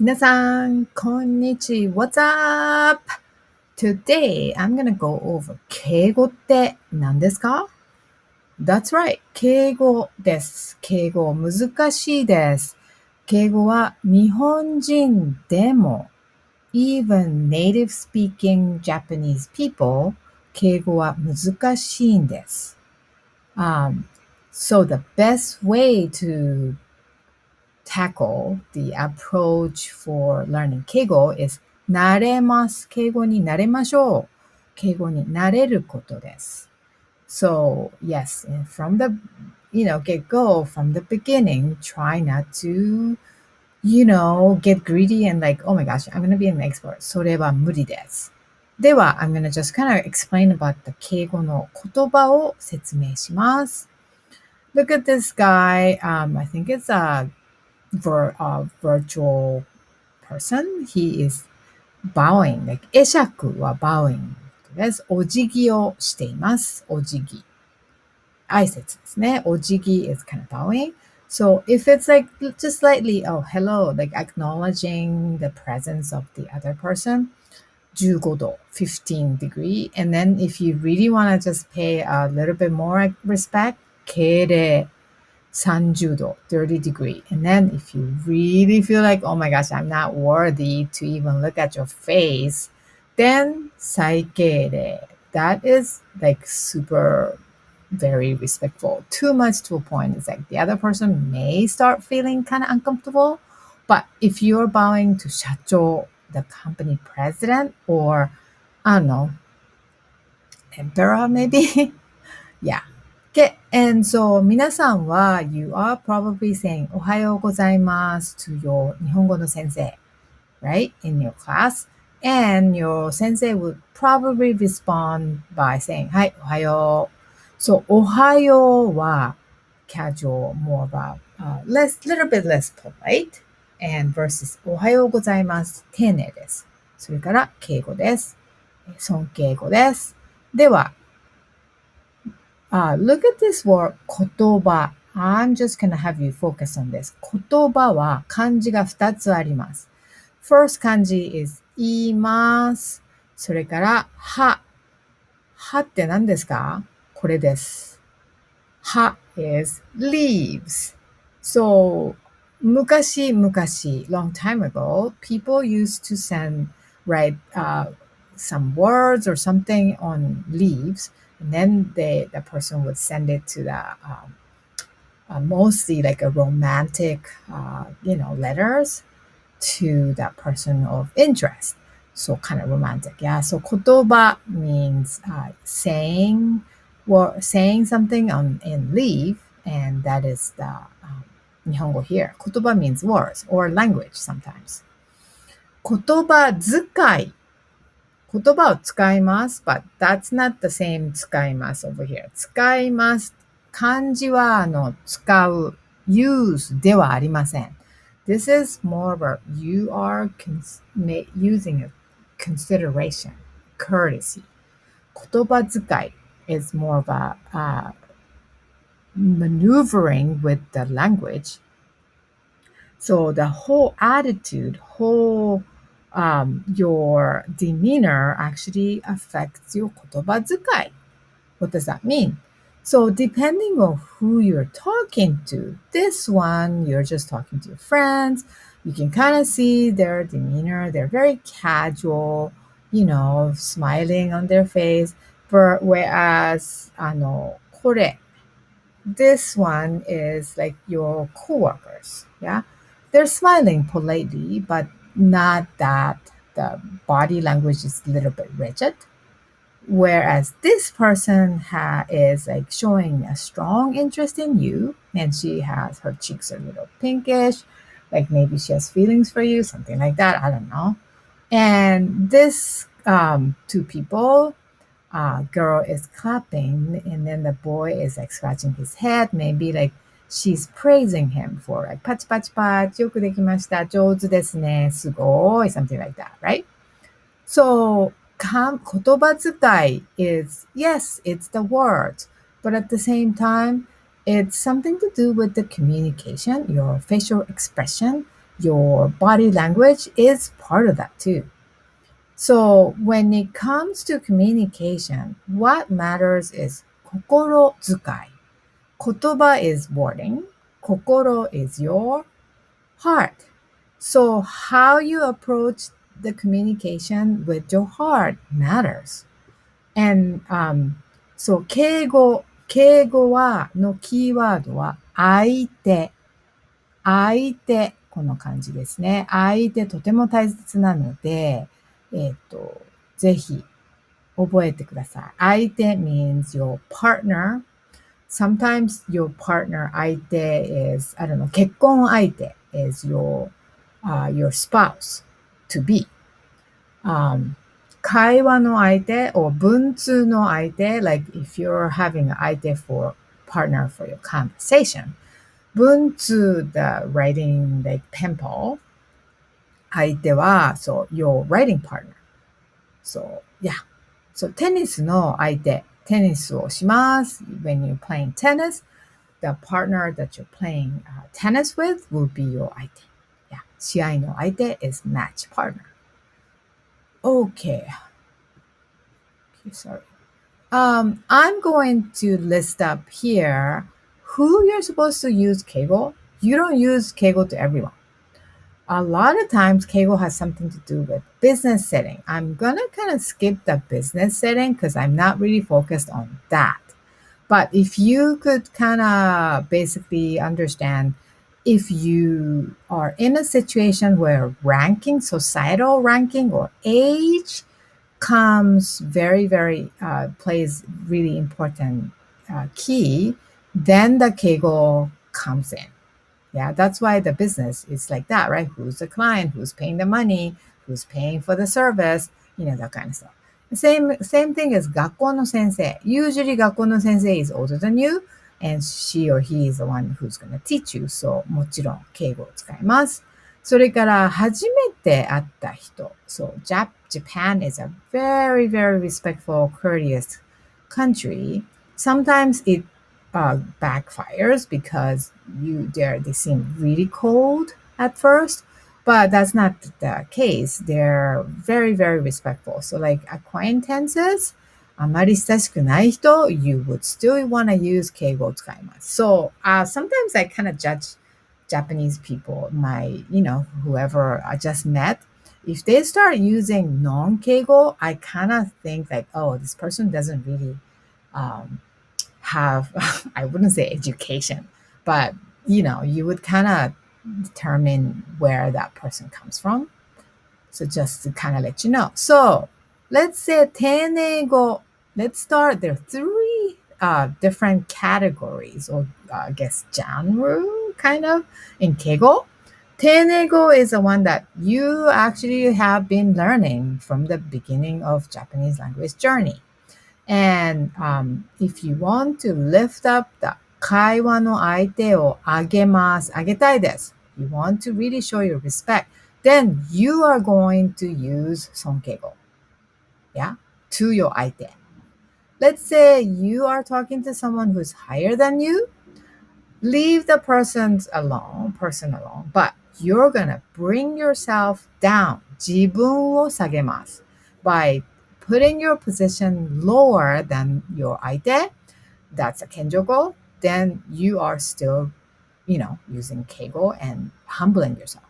皆さん、こんにちは。What's up? Today, I'm gonna go over 敬語って何ですか？ That's right. 敬語です。敬語難しいです。敬語は日本人でも even native speaking Japanese people 敬語は難しいんです。So the best way to tackle the approach for learning 敬語 is 慣れます。敬語に慣れましょう。敬語に慣れることです。So, yes, and from the, get go from the beginning, try not to, get greedy and like, oh my gosh, I'm going to be an expert. それは無理です。では、I'm going to just kind of explain about the 敬語の言葉を説明します。Look at this guy. I think it's a virtual person. He is bowing. Like 会釈は bowing です。お辞儀をしています。お辞儀。挨拶ですね。お辞儀 is kind of bowing. So if it's like just slightly, oh, hello, like acknowledging the presence of the other person, 15度, 15 degree. And then if you really want to just pay a little bit more respect, 敬礼30度, 30 degree. And then if you really feel like, oh my gosh, I'm not worthy to even look at your face, then 最敬礼. That is like super very respectful. Too much to a point. It's like the other person may start feeling kind of uncomfortable. But if you're bowing to 社長, the company president, or I don't know, emperor maybe, yeah. Okay, and so 皆さんは you are probably saying おはようございます to your 日本語の先生, right? In your class. And your sensei would probably respond by saying はい、おはよう. So おはようは casual, more of a little bit less polite. And versus おはようございます。丁寧です。それから敬語です。尊敬語です。では、look at this word 言葉. I'm just gonna have you focus on this. 言葉は漢字が2つあります。First 漢字 is 言います。それから、は。はって何ですか？これです。は is leaves. So, 昔々 long time ago, people used to write some words or something on leaves, and then the person would send it to the mostly like a romantic, letters to that person of interest. So kind of romantic, yeah. So 言葉 means saying something in leave, and that is the 日本語 here. 言葉 means words or language sometimes. 言葉遣い。言葉を使います but that's not the same 使います over here. 使います。漢字は使う use ではありません。This is more of a you are using a consideration, courtesy. 言葉遣い is more of a maneuvering with the language. So the whole attitude, your demeanor actually affects your 言葉遣い. What does that mean? So depending on who you're talking to, this one, you're just talking to your friends, you can kind of see their demeanor. They're very casual, smiling on their face. Whereas, これ, this one is like your coworkers, yeah? They're smiling politely, but not that the body language is a little bit rigid. Whereas this person is like showing a strong interest in you, and she has her cheeks are a little pinkish, like maybe she has feelings for you, something like that. I don't know. And this two people, girl is clapping, and then the boy is like scratching his head. Maybe like she's praising him for like パチパチパチよくできました。上手ですね。すごい something like that, right? So 言葉遣い is, yes, it's the words, but at the same time, it's something to do with the communication, your facial expression, your body language is part of that too. So when it comes to communication, what matters is 心遣い. 言葉 is wording. 心 is your heart. So how you approach the communication with your heart matters. And so 敬語のキーワードは相手。相手。この感じですね。相手とても大切なので、ぜひ覚えてください。相手 means your partner. Sometimes your partner 相手 is, I don't know, 結婚相手 is your spouse to be. 会話の相手 or 文通の相手 like if you're having an 相手 for partner for your conversation. 文通 the writing like pen pal. 相手は so your writing partner. So yeah. So テニスの相手。テニスをします。When you're playing tennis, the partner that you're playing tennis with will be your 相手。Yeah. 試合の相手 is match partner. Okay. Sorry. I'm going to list up here who you're supposed to use Keigo. You don't use Keigo to everyone. A lot of times, Keigo has something to do with business setting. I'm going to kind of skip the business setting because I'm not really focused on that. But if you could kind of basically understand if you are in a situation where ranking, societal ranking or age comes plays really important key, then the Keigo comes in. Yeah, that's why the business is like that, right? Who's the client? Who's paying the money? Who's paying for the service? That kind of stuff. Same thing as 学校の先生. Usually 学校の先生 is older than you, and she or he is the one who's going to teach you. So もちろん敬語を使います。それから初めて会った人. So Japan is a very, very respectful, courteous country. Sometimes it backfires because they seem really cold at first, but that's not the case. They're very, very respectful. So like acquaintances, あまり親しくない人, you would still want to use 敬語を使います。So sometimes I kind of judge Japanese people, whoever I just met. If they start using non-keigo, I kind of think like, oh, this person doesn't really have, I wouldn't say education, but you would kind of determine where that person comes from. So just to kind of let you know. So let's say 丁寧語. Let's start. There are three different categories or I guess genre kind of in Keigo. 丁寧語 is the one that you actually have been learning from the beginning of Japanese language journey. And if you want to lift up the 会話の相手を上げます。上げたいです。You want to really show your respect. Then you are going to use 尊敬語. Yeah? To your 相手. Let's say you are talking to someone who's higher than you. Leave the person alone, but you're gonna bring yourself down. 自分を下げます。By putting your position lower than your 相手, that's a kenjogo, then you are still, using keigo and humbling yourself.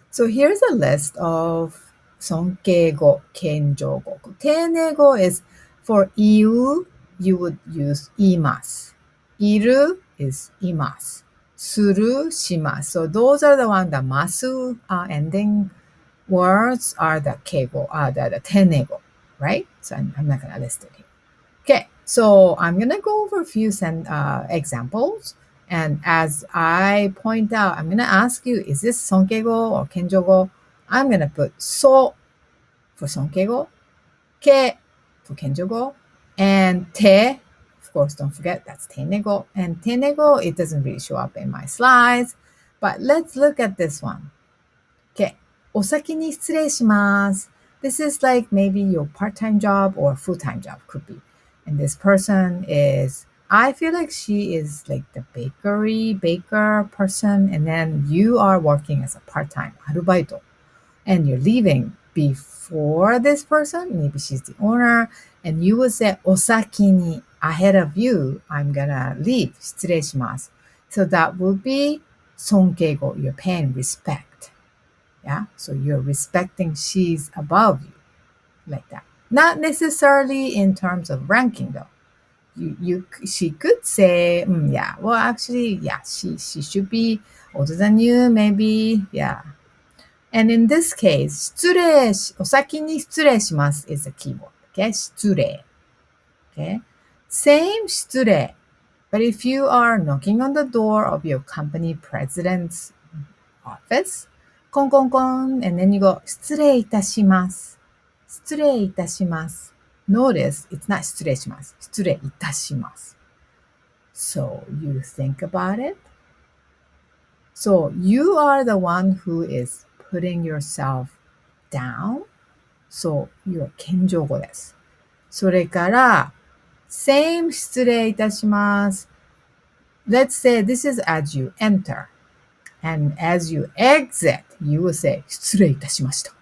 So here's a list of 尊敬語、謙譲語. 丁寧語 is for 言う, you would use 言います. いる is います. する、します. So those are the ones that ます ending words are the 敬語, the 丁寧語, right? So I'm not going to list it here. Okay, so I'm going to go over a few examples. And as I point out, I'm going to ask you, is this 尊敬語 or 謙譲語? I'm going to put そ for 尊敬語, け for 謙譲語, and て, of course, don't forget, that's 丁寧語. And 丁寧語, it doesn't really show up in my slides, but let's look at this one. Okay, お先に失礼します. This is like maybe your part-time job or full-time job could be. And this person is I feel like she is like the baker person, and then you are working as a part-time アルバイト and you're leaving before this person, maybe she's the owner, and you would say お先に ahead of you, I'm gonna leave, 失礼します. So that would be 尊敬語, you're paying respect. Yeah, so you're respecting she's above you, like that. Not necessarily in terms of ranking though. She could say, yeah, well, actually, yeah, she should be older than you, maybe, yeah. And in this case, 失礼し、お先に失礼します is a keyword. Okay, 失礼. Okay, same 失礼. But if you are knocking on the door of your company president's office, コンコンコン, and then you go, 失礼いたします。失礼いたします。Notice, it's not 失礼します。失礼いたします。So you think about it. So you are the one who is putting yourself down. So you are 謙譲語です。それから、same 失礼いたします。Let's say this is as you enter. And as you exit, you will say 失礼いたしました。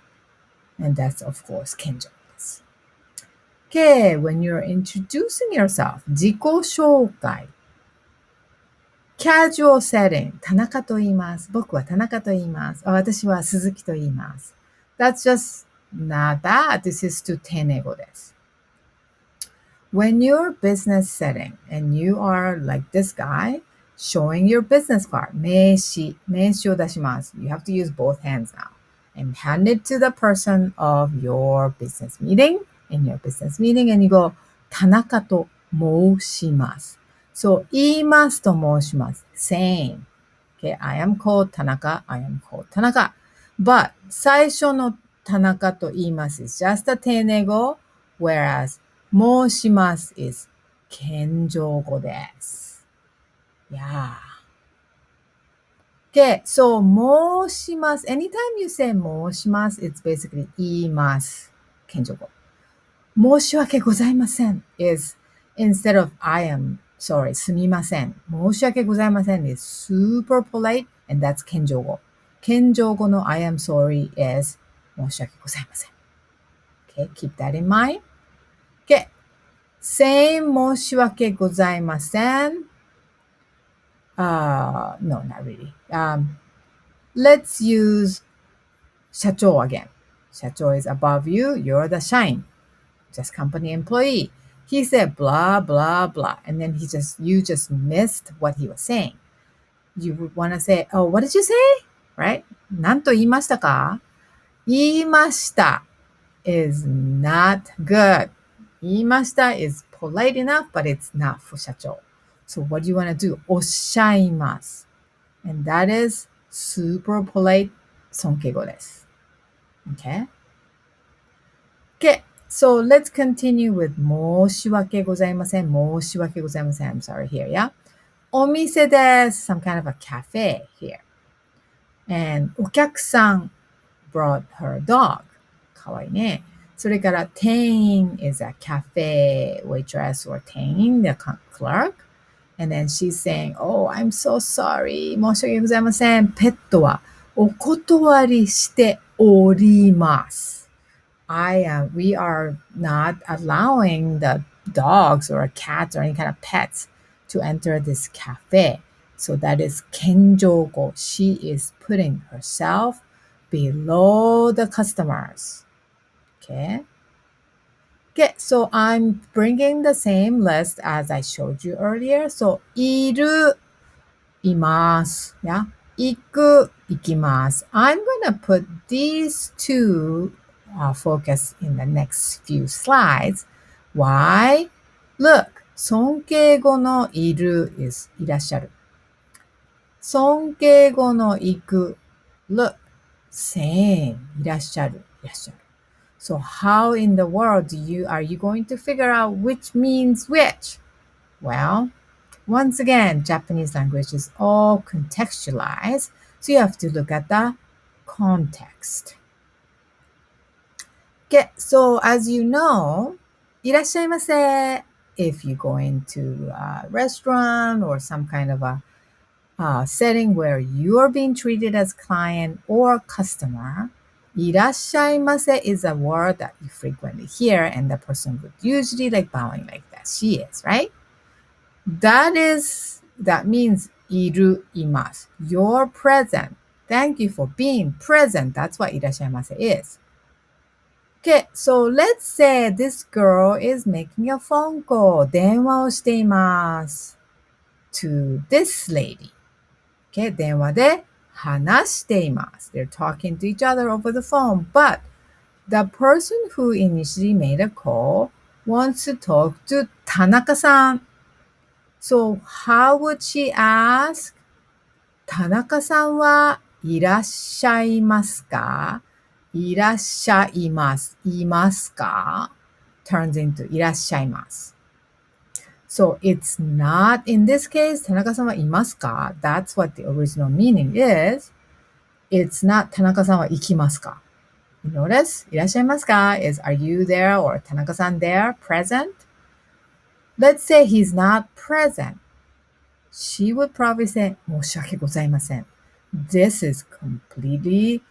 And that's of course 謙譲語です。Okay, when you're introducing yourself, 自己紹介。Casual setting, 田中と言います。僕は田中と言います。私は鈴木と言います。That's just not that. This is to 丁寧語です。When you're business setting and you are like this guy, showing your business card, 名刺を出します。You have to use both hands now and hand it to the person of your business meeting, in your business meeting, and you go, 田中と申します。So, 言いますと申します。Same. Okay, I am called 田中. I am called 田中. But, 最初の田中と言います is just a 丁寧語, whereas 申します is 謙譲語です。Yeah. Okay, so 申します. Anytime you say 申します, it's basically 言います。謙譲語。申し訳ございません is instead of I am sorry, すみません。申し訳ございません is super polite and that's 謙譲語。謙譲語の I am sorry is 申し訳ございません。Okay, keep that in mind. Okay, same 申し訳ございません。No, not really. Let's use 社長 again. 社長 is above you, you're the 社員。just company employee. He said blah, blah, blah. And then you just missed what he was saying. You would want to say, oh, what did you say? Right? 何と言いましたか? 言いました is not good. 言いました is polite enough, but it's not for 社長. So what do you want to do? おっしゃいます. And that is super polite 尊敬語です. Okay? Okay. So let's continue with 申し訳ございません。申し訳ございません。I'm sorry here, yeah? お店です。Some kind of a cafe here. And お客さん brought her dog. かわいいね。それから店員 is a cafe waitress or 店員 the clerk. And then she's saying, oh, I'm so sorry. 申し訳ございません。ペットはお断りしております。we are not allowing the dogs or cats or any kind of pets to enter this cafe. So that is 謙譲語. She is putting herself below the customers. Okay. Okay, so I'm bringing the same list as I showed you earlier. So いる、います。Yeah. 行く、行きます。I'm gonna put these two focus in the next few slides. Why? Look, 尊敬語のいる is いらっしゃる。尊敬語の行く look, same いらっしゃる、いらっしゃる。So how in the world are you going to figure out which means which? Well, once again, Japanese language is all contextualized, so you have to look at the context. Okay, so as you know, いらっしゃいませ if you go into a restaurant or some kind of a setting where you're being treated as client or customer, いらっしゃいませ is a word that you frequently hear, and the person would usually like bowing like that. She is, right? That means いる、います。You're present. Thank you for being present. That's what いらっしゃいませ is. Okay, so let's say this girl is making a phone call. 電話をしています。to this lady. Okay, 電話で話しています。They're talking to each other over the phone, but the person who initially made a call wants to talk to 田中さん. So how would she ask? 田中さんはいらっしゃいますか? いらっしゃいます。いますか? turns into いらっしゃいます。So it's not, in this case, 田中さんはいますか? That's what the original meaning is. It's not 田中さんは行きますか? You notice? いらっしゃいますか is are you there or 田中さん there, present? Let's say he's not present. She would probably say, 申し訳ございません. This is completely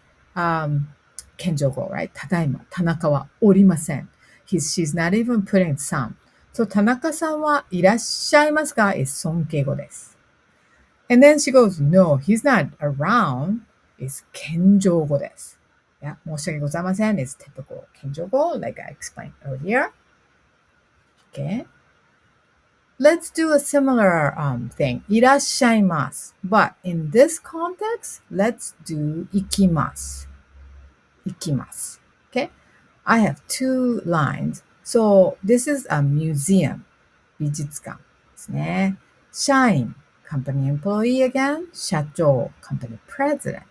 謙譲語, right? ただいま、田中はおりません. She's not even putting some. So 田中さんはいらっしゃいますか is 尊敬語です. And then she goes, no, he's not around is 謙譲語です. Yeah, 申し訳ございません is typical 謙譲語 like I explained earlier. Okay. Let's do a similar thing. いらっしゃいます. But in this context, let's do 行きます. 行きます. Okay. I have two lines. So this is a museum. 美術館ですね。社員 company employee again. 社長 company president.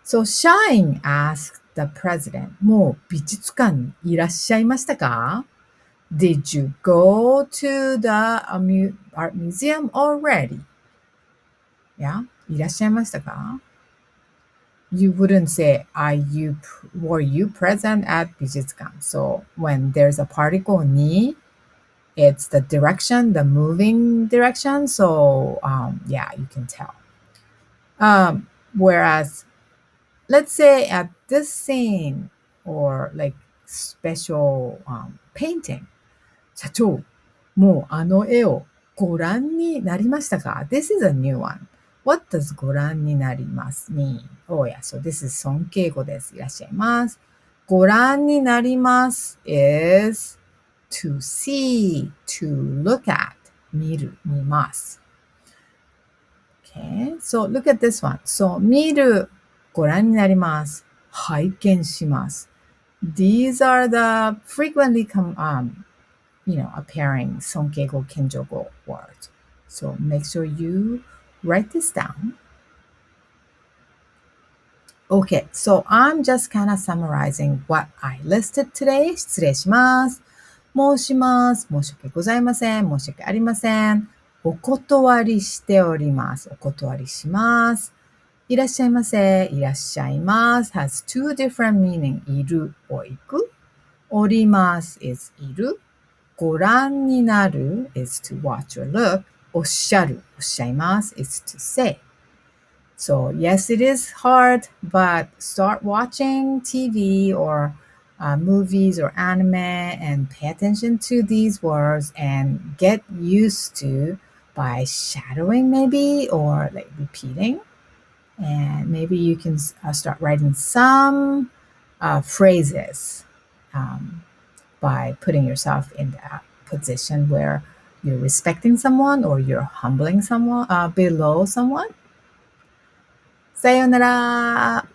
So 社員 asked the president, もう美術館にいらっしゃいましたか? Did you go to the art museum already? Yeah? いらっしゃいましたか? You wouldn't say, were you present at 美術館? So when there's a particle に, it's the direction, the moving direction. So yeah, you can tell. Whereas, let's say at this scene or like special painting, 社長、もうあの絵をご覧になりましたか? This is a new one. What does ご覧になります mean? Oh yeah, so this is 尊敬語です。いらっしゃいます。ご覧になります is to see, to look at, 見る、見ます。Okay, so look at this one. So 見る、ご覧になります。拝見します。These are the frequently appearing 尊敬語、謙譲語 words. So make sure you write this down. Okay, so I'm just kind of summarizing what I listed today. 失礼します。申します。申し訳ございません。申し訳ありません。お断りしております。お断りします。いらっしゃいませ。いらっしゃいます has two different meaning. いる or 行く。おります is いる。ご覧になる is to watch or look. おっしゃる、おっしゃいます is to say. So yes, it is hard, but start watching TV or movies or anime and pay attention to these words and get used to by shadowing maybe or like repeating. And maybe you can start writing some phrases by putting yourself in that position where you're respecting someone or you're humbling someone below someone. さようなら。